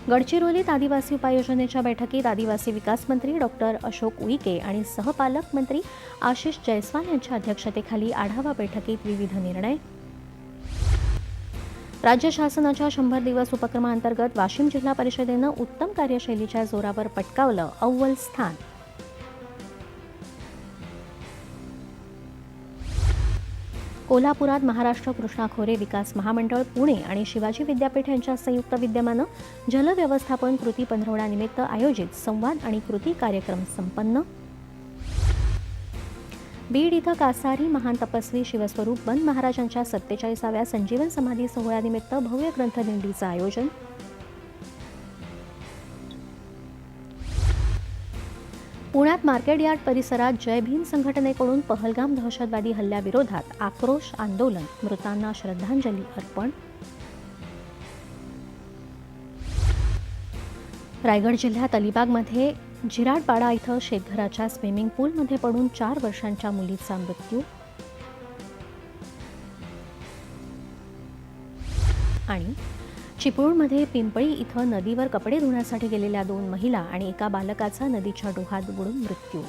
गडचिरोलीत आदिवासी उपाययोजनेच्या बैठकीत आदिवासी विकास मंत्री डॉक्टर अशोक उईके आणि सहपालक मंत्री आशिष जयस्वाल यांच्या अध्यक्षतेखाली आढावा बैठकीत विविध निर्णय. राज्य शासनाच्या 100 दिवस उपक्रमांतर्गत वाशिम जिल्हा परिषदेनं उत्तम कार्यशैलीच्या जोरावर पटकावलं अव्वल स्थान. कोल्हापुरात महाराष्ट्र कृष्णा खोरे विकास महामंडळ पुणे आणि शिवाजी विद्यापीठ यांच्या संयुक्त विद्यमानं जलव्यवस्थापन कृती पंधरवड्यानिमित्त आयोजित संवाद आणि कृती कार्यक्रम संपन्न. बीड इथं कासारी महान तपस्वी शिवस्वरूप बन महाराजांच्या 47व्या संजीवन समाधी सोहळ्यानिमित्त भव्य ग्रंथदिंडीचं आयोजन. पुण्यात मार्केट यार्ड परिसरात जय भीम संघटनेकडून पहलगाम दहशतवादी हल्ल्याविरोधात आक्रोश आंदोलन, मृतांना श्रद्धांजली अर्पण. रायगड जिल्ह्यात अलिबागमध्ये जिराडपाडा इथं शेतघराच्या स्विमिंग पूलमध्ये पडून 4 वर्षांच्या मुलीचा मृत्यू. आणि चिपळूणमध्ये पिंपळी इथं नदीवर कपडे धुण्यासाठी गेलेल्या 2 महिला आणि एका बालकाचा नदीच्या डोहात बुडून मृत्यू.